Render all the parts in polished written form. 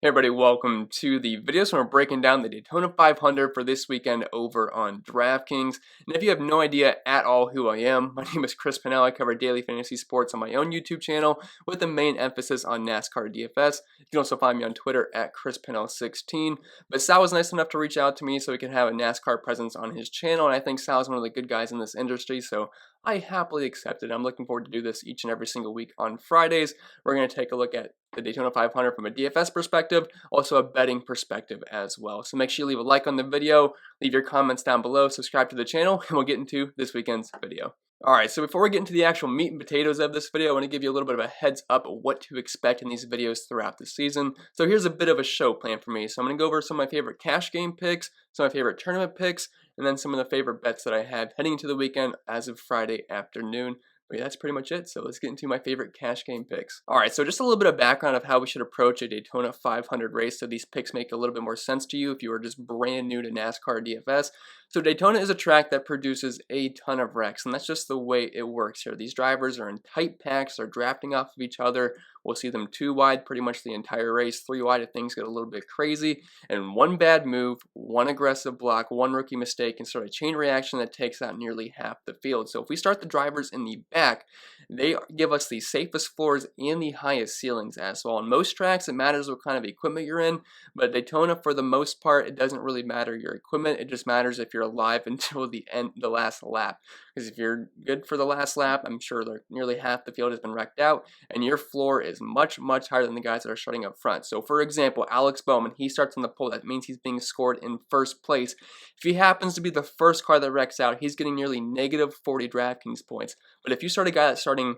Hey everybody, welcome to the video. So we're breaking down the Daytona 500 for this weekend over on Draftkings. And if you have no idea at all who I am, my name is Chris Pennell. I cover daily fantasy sports on my own YouTube channel with a main emphasis on NASCAR DFS. You can also find me on Twitter at ChrisPennell16. But Sal was nice enough to reach out to me so we can have a NASCAR presence on his channel. And I think Sal is one of the good guys in this industry, so I happily accepted. I'm looking forward to do this each and every single week on Fridays. We're going to take a look at the Daytona 500 from a DFS perspective, also a betting perspective as well. So make sure you leave a like on the video, leave your comments down below, subscribe to the channel, and we'll get into this weekend's video. Alright, so before we get into the actual meat and potatoes of this video, I want to give you a little bit of a heads up of what to expect in these videos throughout the season. So here's a bit of a show plan for me. So I'm going to go over some of my favorite cash game picks, some of my favorite tournament picks, and then some of the favorite bets that I have heading into the weekend as of Friday afternoon. But yeah, that's pretty much it. So let's get into my favorite cash game picks. Alright, so just a little bit of background of how we should approach a Daytona 500 race so these picks make a little bit more sense to you if you are just brand new to NASCAR DFS. So Daytona is a track that produces a ton of wrecks, and that's just the way it works here. These drivers are in tight packs, they're drafting off of each other. We'll see them 2 wide pretty much the entire race, 3 wide if things get a little bit crazy, and one bad move, one aggressive block, one rookie mistake can start a chain reaction that takes out nearly half the field. So if we start the drivers in the back, they give us the safest floors and the highest ceilings as well. On most tracks, it matters what kind of equipment you're in, but Daytona, for the most part, it doesn't really matter your equipment. It just matters if you're alive until the last lap. Because if you're good for the last lap, I'm sure nearly half the field has been wrecked out, and your floor is much higher than the guys that are starting up front. So for example, Alex Bowman, he starts on the pole. That means he's being scored in first place. If he happens to be the first car that wrecks out, he's getting nearly negative 40 DraftKings points. But if you start a guy that's starting,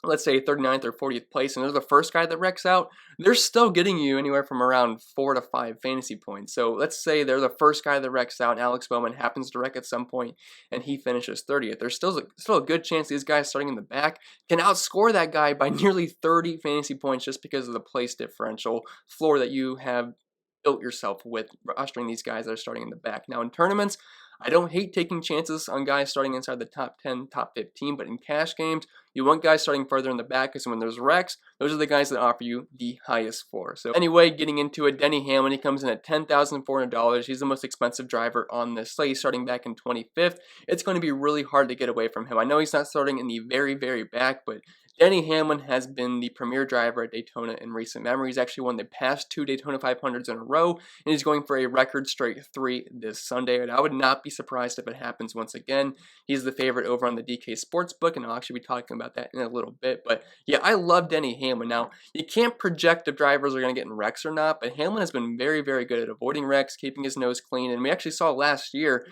let's say 39th or 40th place, and they're the first guy that wrecks out, they're still getting you anywhere from around 4 to 5 fantasy points. So let's say they're the first guy that wrecks out, and Alex Bowman happens to wreck at some point, and he finishes 30th. There's still a good chance these guys starting in the back can outscore that guy by nearly 30 fantasy points just because of the place differential floor that you have built yourself with rostering these guys that are starting in the back. Now in tournaments, I don't hate taking chances on guys starting inside the top 10, top 15, but in cash games, you want guys starting further in the back because when there's wrecks, those are the guys that offer you the highest floor. So anyway, getting into it, Denny Hamlin, he comes in at $10,400. He's the most expensive driver on this slate, starting back in 25th. It's going to be really hard to get away from him. I know he's not starting in the very back, but Denny Hamlin has been the premier driver at Daytona in recent memory. He's actually won the past 2 Daytona 500s in a row, and he's going for a record straight 3 this Sunday. And I would not be surprised if it happens once again. He's the favorite over on the DK Sportsbook, and I'll actually be talking about that in a little bit. But yeah, I love Denny Hamlin. Now, you can't project if drivers are going to get in wrecks or not, but Hamlin has been very good at avoiding wrecks, keeping his nose clean, and we actually saw last year,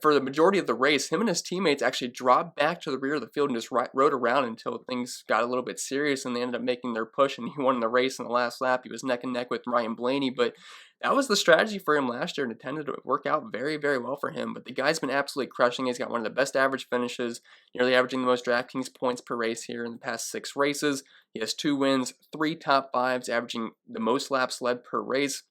for the majority of the race, him and his teammates actually dropped back to the rear of the field and just rode around until things got a little bit serious, and they ended up making their push, and he won the race in the last lap. He was neck and neck with Blaney, but that was the strategy for him last year, and it tended to work out very well for him. But the guy's been absolutely crushing. He's got one of the best average finishes, nearly averaging the most DraftKings points per race here in the past 6 races. He has 2 wins, 3 top 5s, averaging the most laps led per race.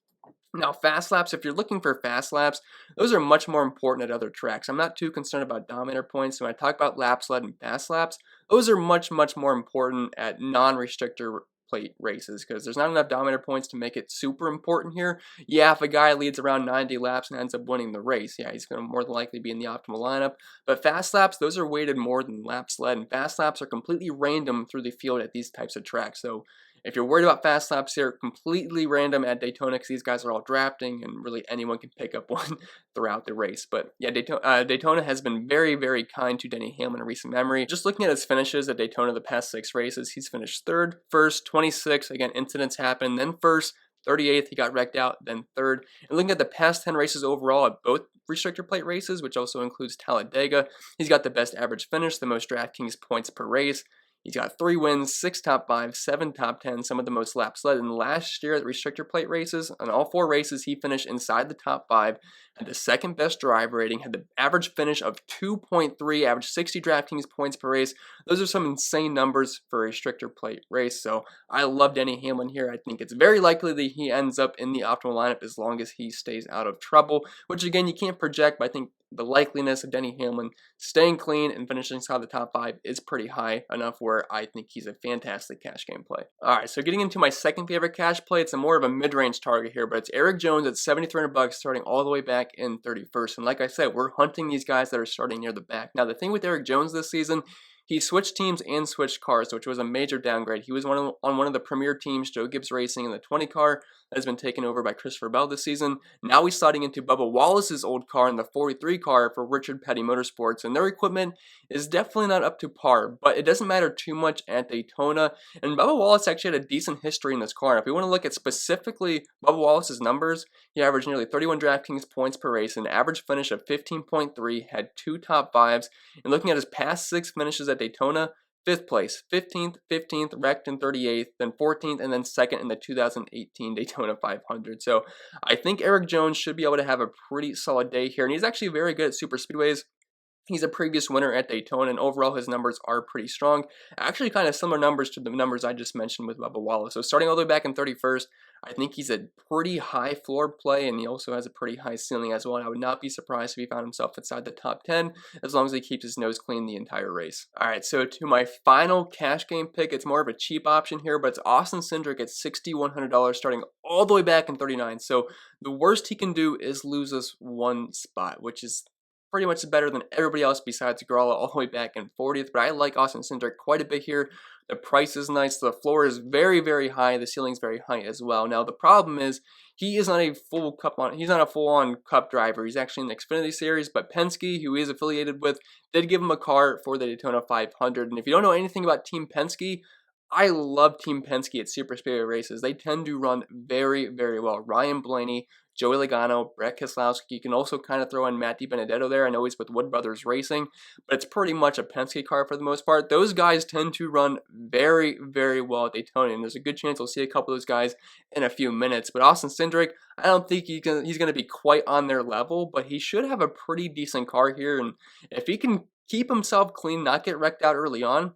Now, fast laps, if you're looking for fast laps, those are much more important at other tracks. I'm not too concerned about dominator points. So when I talk about laps led and fast laps, those are much more important at non-restrictor plate races because there's not enough dominator points to make it super important here. Yeah, if a guy leads around 90 laps and ends up winning the race, yeah, he's going to more than likely be in the optimal lineup. But fast laps, those are weighted more than laps led, and fast laps are completely random through the field at these types of tracks. So if you're worried about fast laps here, completely random at Daytona because these guys are all drafting and really anyone can pick up one throughout the race. But yeah, Daytona has been very kind to Denny Hamlin in recent memory. Just looking at his finishes at Daytona the past 6 races, he's finished 3rd, 1st, 26th. Again, incidents happen, then 1st, 38th, he got wrecked out, then 3rd. And looking at the past 10 races overall at both restrictor plate races, which also includes Talladega, he's got the best average finish, the most DraftKings points per race. He's got 3 wins, 6 top 5, 7 top 10, some of the most laps led. And last year at the restrictor plate races, on all 4 races, he finished inside the top 5, had the 2nd best drive rating, had the average finish of 2.3, averaged 60 DraftKings points per race. Those are some insane numbers for a restrictor plate race. So I love Denny Hamlin here. I think it's very likely that he ends up in the optimal lineup as long as he stays out of trouble, which again, you can't project, but I think the likeliness of Denny Hamlin staying clean and finishing inside the top 5 is pretty high enough where I think he's a fantastic cash game play. Alright, so getting into my second favorite cash play, it's a more of a mid-range target here, but it's Eric Jones at $7,300 starting all the way back in 31st. And like I said, we're hunting these guys that are starting near the back. Now, the thing with Eric Jones this season, he switched teams and switched cars, which was a major downgrade. He was on one of the premier teams, Joe Gibbs Racing, in the 20 car that has been taken over by Christopher Bell this season. Now he's sliding into Bubba Wallace's old car in the 43 car for Richard Petty Motorsports, and their equipment is definitely not up to par, but it doesn't matter too much at Daytona. And Bubba Wallace actually had a decent history in this car. And if we want to look at specifically Bubba Wallace's numbers, he averaged nearly 31 DraftKings points per race, an average finish of 15.3, had 2 top 5s, and looking at his past 6 finishes at Daytona, 5th place, 15th, wrecked in 38th, then 14th, and then 2nd in the 2018 Daytona 500. So I think Eric Jones should be able to have a pretty solid day here, and he's actually very good at super speedways. He's a previous winner at Daytona, and overall his numbers are pretty strong. Actually kind of similar numbers to the numbers I just mentioned with Bubba Wallace. So starting all the way back in 31st, I think he's a pretty high floor play, and he also has a pretty high ceiling as well. And I would not be surprised if he found himself inside the top 10, as long as he keeps his nose clean the entire race. Alright, so to my final cash game pick, it's more of a cheap option here, but it's Austin Cindric at $6,100 starting all the way back in 39. So the worst he can do is lose us 1 spot, which is pretty much better than everybody else besides Gralla all the way back in 40th, but I like Austin Cindric quite a bit here. The price is nice, the floor is very, very high, the ceiling's very high as well. Now the problem is he is not a full-on cup driver. He's actually in the Xfinity Series, but Penske, who he is affiliated with, did give him a car for the Daytona 500. And if you don't know anything about Team Penske, I love Team Penske at super speedway races. They tend to run very, very well. Ryan Blaney, Joey Logano, Brett Keselowski. You can also kind of throw in Matt DiBenedetto there. I know he's with Wood Brothers Racing, but it's pretty much a Penske car for the most part. Those guys tend to run very, very well at Daytona, and there's a good chance we'll see a couple of those guys in a few minutes. But Austin Cindric, I don't think he's going to be quite on their level, but he should have a pretty decent car here, and if he can keep himself clean, not get wrecked out early on,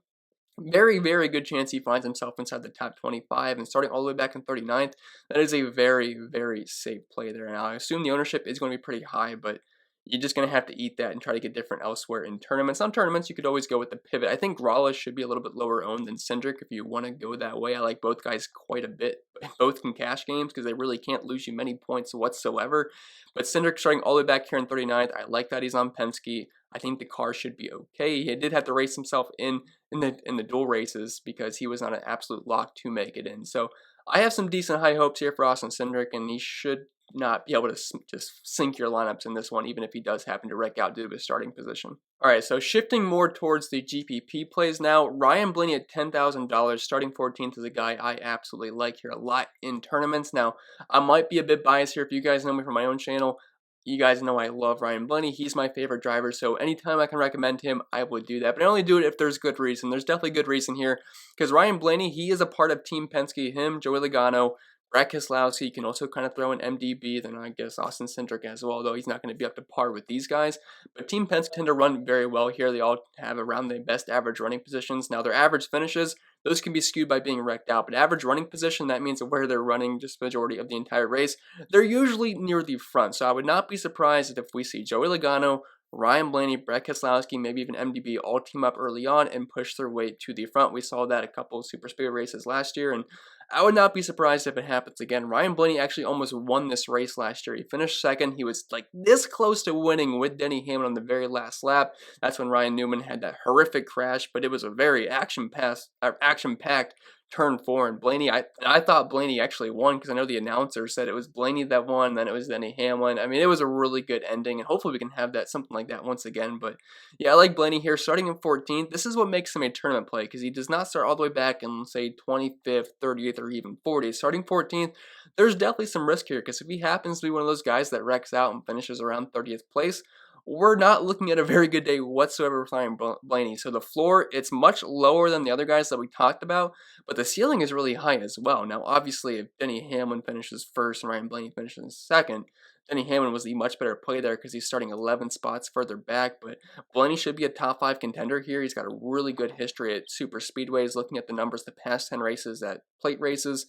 very, very good chance he finds himself inside the top 25, and starting all the way back in 39th, that is a very, very safe play there. Now, I assume the ownership is going to be pretty high, but you're just going to have to eat that and try to get different elsewhere in tournaments. Some tournaments, you could always go with the pivot. I think Gralla should be a little bit lower owned than Cindric if you want to go that way. I like both guys quite a bit. Both can cash games because they really can't lose you many points whatsoever. But Cindric starting all the way back here in 39th, I like that he's on Penske. I think the car should be okay. He did have to race himself in the dual races because he was not an absolute lock to make it in. So I have some decent high hopes here for Austin Cindric, and he should not be able to just sink your lineups in this one, even if he does happen to wreck out due to his starting position. Alright, so shifting more towards the GPP plays now, Ryan Blaney at $10,000, starting 14th is a guy I absolutely like here a lot in tournaments. Now, I might be a bit biased here if you guys know me from my own channel. You guys know I love Ryan Blaney. He's my favorite driver, so anytime I can recommend him, I would do that. But I only do it if there's good reason. There's definitely good reason here, because Ryan Blaney, he is a part of Team Penske. Him, Joey Logano, Brett Keselowski, you can also kind of throw in MDB, then I guess Austin Cindric as well, though he's not going to be up to par with these guys. But Team Penske tend to run very well here. They all have around the best average running positions. Now, their average finishes, those can be skewed by being wrecked out. But average running position, that means where they're running just the majority of the entire race, they're usually near the front. So I would not be surprised if we see Joey Logano, Ryan Blaney, Brett Keselowski, maybe even MDB all team up early on and push their way to the front. We saw that a couple of super speedway races last year, and I would not be surprised if it happens again. Ryan Blaney actually almost won this race last year. He finished second. He was like this close to winning with Denny Hamlin on the very last lap. That's when Ryan Newman had that horrific crash, but it was a very action-packed turn 4, and Blaney, I thought Blaney actually won because I know the announcer said it was Blaney that won, then it was Denny Hamlin. I mean, it was a really good ending, and hopefully we can have that something like that once again. But yeah, I like Blaney here starting in 14th. This is what makes him a tournament play, because he does not start all the way back in, say, 25th, 30th, or even 40th. Starting 14th, there's definitely some risk here, because if he happens to be one of those guys that wrecks out and finishes around 30th place, we're not looking at a very good day whatsoever for Ryan Blaney. So the floor, it's much lower than the other guys that we talked about, but the ceiling is really high as well. Now, obviously, if Denny Hamlin finishes first and Ryan Blaney finishes second, Denny Hamlin was the much better play there because he's starting 11 spots further back, but Blaney should be a top 5 contender here. He's got a really good history at super speedways. Looking at the numbers the past 10 races at plate races,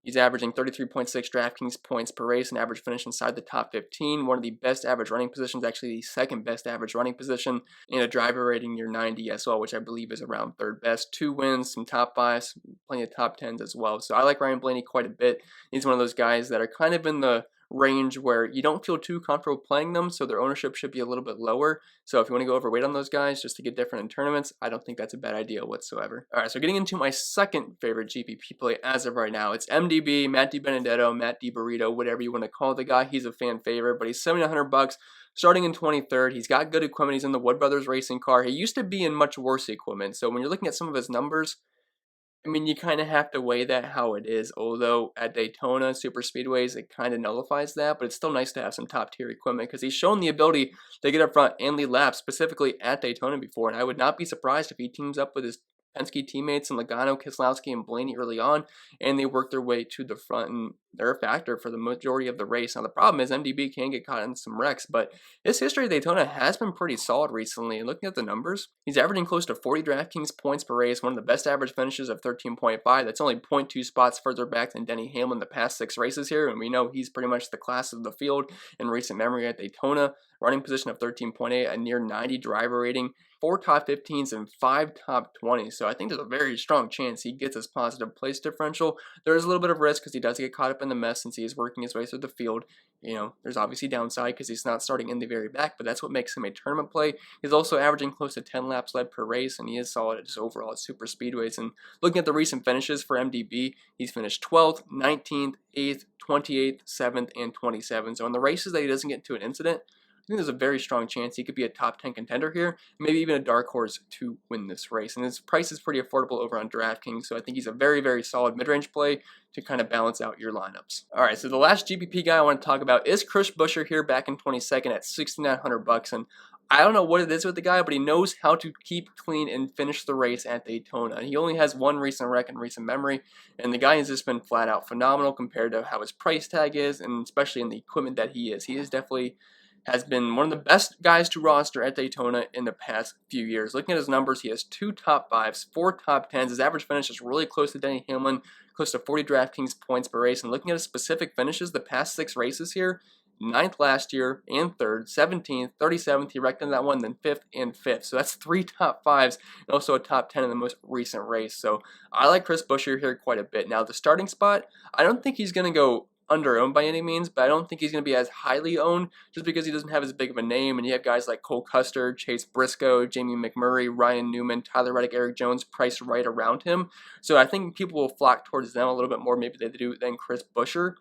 He's averaging 33.6 DraftKings points per race, an average finish inside the top 15. One of the best average running positions, actually the second best average running position, and a driver rating near 90 as well, which I believe is around third best. 2 wins, some top 5s, plenty of top 10s as well. So I like Ryan Blaney quite a bit. He's one of those guys that are kind of in the range where you don't feel too comfortable playing them, so their ownership should be a little bit lower. So if you want to go overweight on those guys just to get different in tournaments, I don't think that's a bad idea whatsoever. All right, so getting into my second favorite GPP play as of right now, it's MDB, Matt DiBenedetto, Matt DiBurrito, whatever you want to call the guy. He's a fan favorite, but he's $7,900. Starting in 23rd, he's got good equipment. He's in the Wood Brothers racing car. He used to be in much worse equipment. So when you're looking at some of his numbers, I mean, you kind of have to weigh that how it is, although at Daytona, super speedways, it kind of nullifies that, but it's still nice to have some top-tier equipment because he's shown the ability to get up front and lead laps, specifically at Daytona before, and I would not be surprised if he teams up with his Penske teammates and Logano, Keselowski, and Blaney early on, and they work their way to the front, and they're a factor for the majority of the race. Now, the problem is MDB can get caught in some wrecks, but his history of Daytona has been pretty solid recently, and looking at the numbers, he's averaging close to 40 DraftKings points per race, one of the best average finishes of 13.5. That's only 0.2 spots further back than Denny Hamlin the past 6 races here, and we know he's pretty much the class of the field in recent memory at Daytona. Running position of 13.8, a near 90 driver rating, 4 top 15s and 5 top 20s. So I think there's a very strong chance he gets his positive place differential. There is a little bit of risk because he does get caught up in the mess since he is working his way through the field. You know, there's obviously downside because he's not starting in the very back, but that's what makes him a tournament play. He's also averaging close to 10 laps led per race, and he is solid at just overall at super speedways. And looking at the recent finishes for MDB, he's finished 12th, 19th, 8th, 28th, 7th, and 27th. So in the races that he doesn't get into an incident, I think there's a very strong chance he could be a top 10 contender here, maybe even a dark horse to win this race. And his price is pretty affordable over on DraftKings, so I think he's a very, very solid mid-range play to kind of balance out your lineups. All right, so the last GPP guy I want to talk about is Chris Buescher here back in 22nd at $6,900. And I don't know what it is with the guy, but he knows how to keep clean and finish the race at Daytona. He only has one recent wreck in recent memory, and the guy has just been flat out phenomenal compared to how his price tag is, and especially in the equipment that he is. He is definitely has been one of the best guys to roster at Daytona in the past few years. Looking at his numbers, he has 2 top 5s, 4 top 10s. His average finish is really close to Denny Hamlin, close to 40 DraftKings points per race. And looking at his specific finishes, the past 6 races here, 9th last year and 3rd, 17th, 37th, he wrecked in that one, then 5th and 5th. So that's 3 top 5s and also a top 10 in the most recent race. So I like Chris Buescher here quite a bit. Now, the starting spot, I don't think he's going to go under-owned by any means, but I don't think he's going to be as highly owned just because he doesn't have as big of a name, and you have guys like Cole Custer, Chase Briscoe, Jamie McMurray, Ryan Newman, Tyler Reddick, Eric Jones priced right around him. So I think people will flock towards them a little bit more maybe they do than Chris Buescher.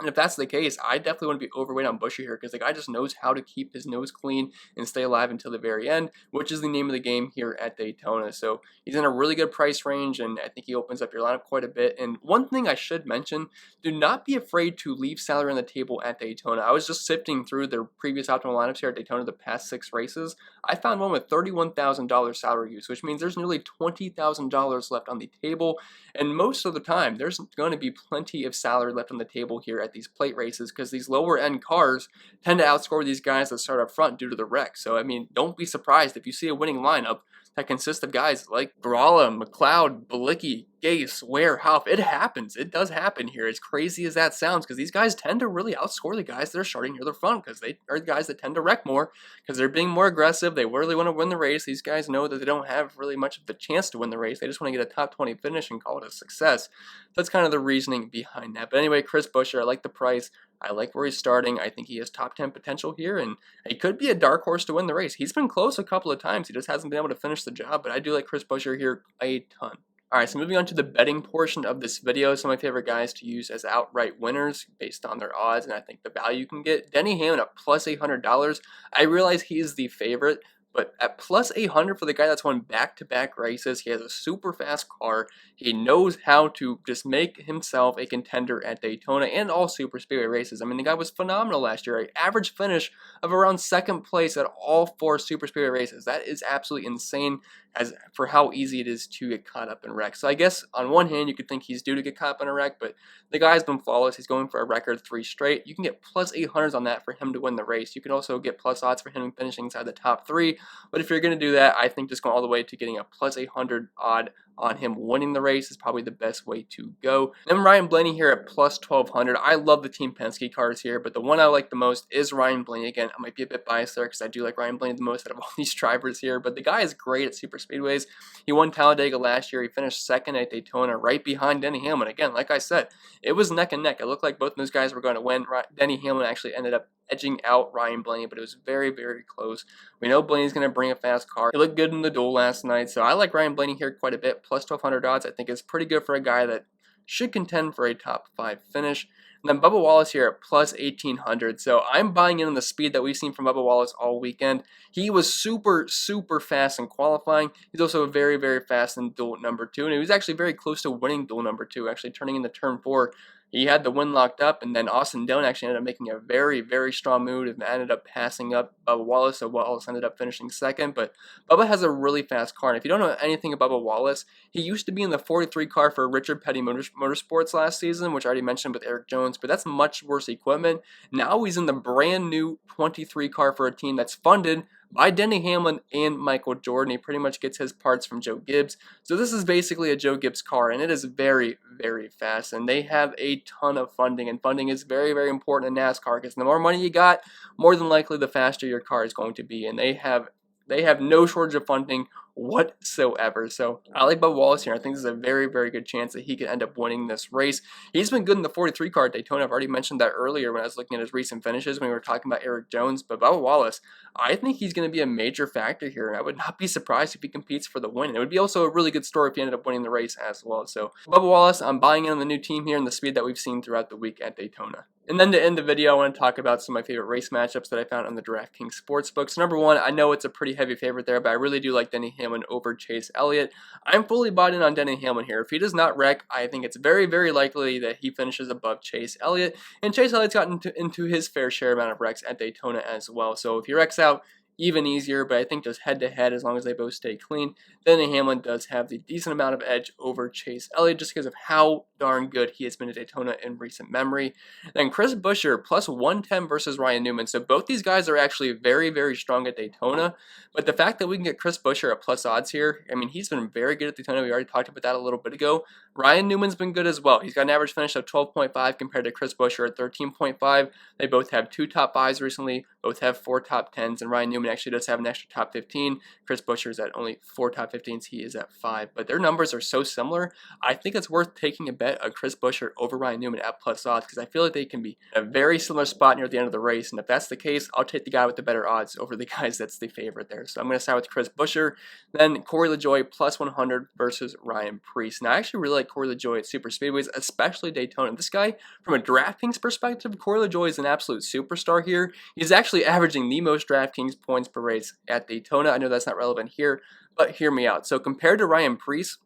And if that's the case, I definitely want to be overweight on Buescher here because the guy just knows how to keep his nose clean and stay alive until the very end, which is the name of the game here at Daytona. So he's in a really good price range, and I think he opens up your lineup quite a bit. And one thing I should mention, do not be afraid to leave salary on the table at Daytona. I was just sifting through their previous optimal lineups here at Daytona the past 6 races. I found one with $31,000 salary use, which means there's nearly $20,000 left on the table. And most of the time, there's going to be plenty of salary left on the table here at these plate races because these lower end cars tend to outscore these guys that start up front due to the wreck. So I mean, don't be surprised if you see a winning lineup that consists of guys like Barala, McLeod, Balicki, Gase, Ware, Hauff. It happens. It does happen here. As crazy as that sounds, because these guys tend to really outscore the guys that are starting near the front because they are the guys that tend to wreck more because they're being more aggressive. They really want to win the race. These guys know that they don't have really much of the chance to win the race. They just want to get a top 20 finish and call it a success. That's kind of the reasoning behind that. But anyway, Chris Buescher, I like the price. I like where he's starting. I think he has top 10 potential here, and he could be a dark horse to win the race. He's been close a couple of times. He just hasn't been able to finish the job, but I do like Chris Buescher here a ton. Alright, so moving on to the betting portion of this video, some of my favorite guys to use as outright winners based on their odds, and I think the value you can get. Denny Hamlin at plus $800. I realize he is the favorite, but at plus 800 for the guy that's won back-to-back races, he has a super fast car. He knows how to just make himself a contender at Daytona and all super speedway races. I mean, the guy was phenomenal last year. An average finish of around 2nd place at all 4 super speedway races. That is absolutely insane. as for how easy it is to get caught up in wrecks. So I guess on one hand, you could think he's due to get caught up in a wreck, but the guy's been flawless. He's going for a record 3 straight. You can get plus 800s on that for him to win the race. You can also get plus odds for him finishing inside the top 3. But if you're going to do that, I think just going all the way to getting a plus 800 odd on him winning the race is probably the best way to go. Then Ryan Blaney here at plus 1200. I love the Team Penske cars here, but the one I like the most is Ryan Blaney. Again, I might be a bit biased there because I do like Ryan Blaney the most out of all these drivers here, but the guy is great at super speedways. He won Talladega last year. He finished second at Daytona right behind Denny Hamlin. Again, like I said, it was neck and neck. It looked like both of those guys were going to win. Denny Hamlin actually ended up edging out Ryan Blaney, but it was very, very close. We know Blaney's going to bring a fast car. He looked good in the duel last night, so I like Ryan Blaney here quite a bit. Plus 1,200 odds, I think is pretty good for a guy that should contend for a top 5 finish. And then Bubba Wallace here at plus 1,800. So I'm buying in on the speed that we've seen from Bubba Wallace all weekend. He was super, super fast in qualifying. He's also very, very fast in duel number 2. And he was actually very close to winning duel number 2, actually turning into turn 4. He had the win locked up, and then Austin Dillon actually ended up making a very, very strong move and ended up passing up Bubba Wallace, so Wallace ended up finishing second. But Bubba has a really fast car, and if you don't know anything about Bubba Wallace, he used to be in the 43 car for Richard Petty Motorsports last season, which I already mentioned with Eric Jones, but that's much worse equipment. Now he's in the brand new 23 car for a team that's funded by Denny Hamlin and Michael Jordan. He pretty much gets his parts from Joe Gibbs. So this is basically a Joe Gibbs car, and it is very, very fast. And they have a ton of funding, and funding is very, very important in NASCAR because the more money you got, more than likely the faster your car is going to be. And they have no shortage of funding whatsoever. So I like Bubba Wallace here. I think there's a very, very good chance that he could end up winning this race. He's been good in the 43 car at Daytona. I've already mentioned that earlier when I was looking at his recent finishes when we were talking about Eric Jones. But Bubba Wallace, I think he's going to be a major factor here. And I would not be surprised if he competes for the win. It would be also a really good story if he ended up winning the race as well. So Bubba Wallace, I'm buying in on the new team here and the speed that we've seen throughout the week at Daytona. And then to end the video, I want to talk about some of my favorite race matchups that I found on the DraftKings Sportsbook. So number one, I know it's a pretty heavy favorite there, but I really do like Denny Hamlin over Chase Elliott. I'm fully bought in on Denny Hamlin here. If he does not wreck, I think it's very, very likely that he finishes above Chase Elliott. And Chase Elliott's gotten into his fair share amount of wrecks at Daytona as well. So if he wrecks out, even easier, but I think just head-to-head, as long as they both stay clean, Denny Hamlin does have the decent amount of edge over Chase Elliott just because of how darn good he has been at Daytona in recent memory. Then Chris Buescher, plus 110 versus Ryan Newman. So both these guys are actually very, very strong at Daytona, but the fact that we can get Chris Buescher at plus odds here, I mean, he's been very good at Daytona. We already talked about that a little bit ago. Ryan Newman's been good as well. He's got an average finish of 12.5 compared to Chris Buescher at 13.5. They both have 2 top 5s recently, both have 4 top 10s, and Ryan Newman actually does have an extra top 15. Chris Buescher's at only 4 top 15s. He is at 5, but their numbers are so similar. I think it's worth taking a bet on Chris Buescher over Ryan Newman at plus odds because I feel like they can be in a very similar spot near the end of the race, and if that's the case, I'll take the guy with the better odds over the guys that's the favorite there. So I'm going to start with Chris Buescher, then Corey LaJoie plus 100 versus Ryan Preece. Now I actually really like Corey LaJoie at super speedways, especially Daytona. This guy, from a DraftKings perspective, Corey LaJoie is an absolute superstar here. He's actually averaging the most DraftKings points per race at Daytona. I know that's not relevant here, but hear me out. So compared to Ryan Preece,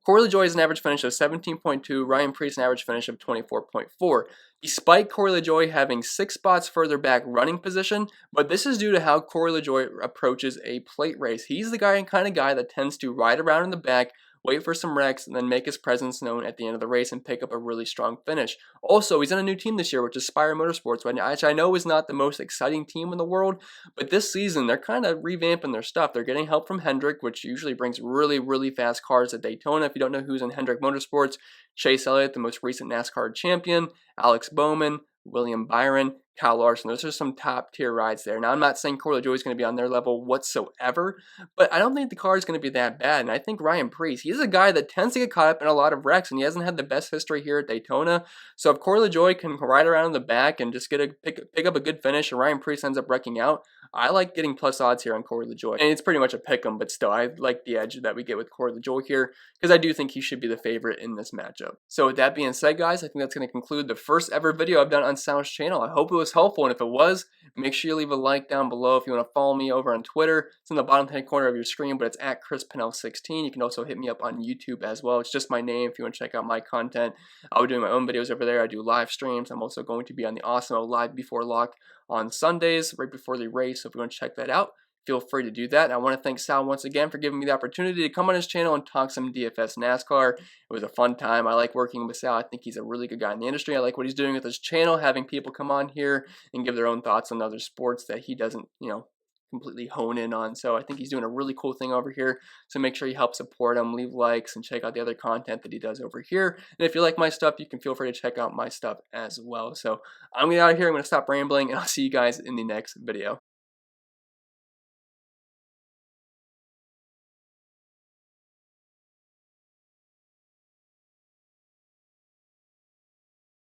Corey LaJoie has an average finish of 17.2, Ryan Preece an average finish of 24.4. Despite Corey LaJoie having 6 spots further back running position, but this is due to how Corey LaJoie approaches a plate race. He's the kind of guy that tends to ride around in the back, wait for some wrecks, and then make his presence known at the end of the race and pick up a really strong finish. Also, he's on a new team this year, which is Spire Motorsports, which I know is not the most exciting team in the world, but this season, they're kind of revamping their stuff. They're getting help from Hendrick, which usually brings really, really fast cars at Daytona. If you don't know who's in Hendrick Motorsports, Chase Elliott, the most recent NASCAR champion, Alex Bowman, William Byron, Kyle Larson. Those are some top tier rides there. Now, I'm not saying Corey LaJoie is going to be on their level whatsoever, but I don't think the car is going to be that bad. And I think Ryan Preece, he's a guy that tends to get caught up in a lot of wrecks, and he hasn't had the best history here at Daytona. So if Corey LaJoie can ride around in the back and just pick up a good finish, and Ryan Preece ends up wrecking out, I like getting plus odds here on Corey LaJoie. And it's pretty much a pick 'em, but still, I like the edge that we get with Corey LaJoie here because I do think he should be the favorite in this matchup. So with that being said, guys, I think that's going to conclude the first ever video I've done on Sal's channel. I hope it was helpful, and if it was, make sure you leave a like down below. If you want to follow me over on Twitter, it's in the bottom right corner of your screen, but it's at ChrisPennell16. You can also hit me up on YouTube as well. It's just my name if you want to check out my content. I'll be doing my own videos over there. I do live streams. I'm also going to be on the Awesome Live Before Lock on Sundays, right before the race. So if you want to check that out, feel free to do that. And I want to thank Sal once again for giving me the opportunity to come on his channel and talk some DFS NASCAR. It was a fun time. I like working with Sal. I think he's a really good guy in the industry. I like what he's doing with his channel, having people come on here and give their own thoughts on other sports that he doesn't, completely hone in on. So I think he's doing a really cool thing over here. So make sure you help support him, leave likes, and check out the other content that he does over here. And if you like my stuff, you can feel free to check out my stuff as well. So I'm going to get out of here. I'm going to stop rambling, and I'll see you guys in the next video.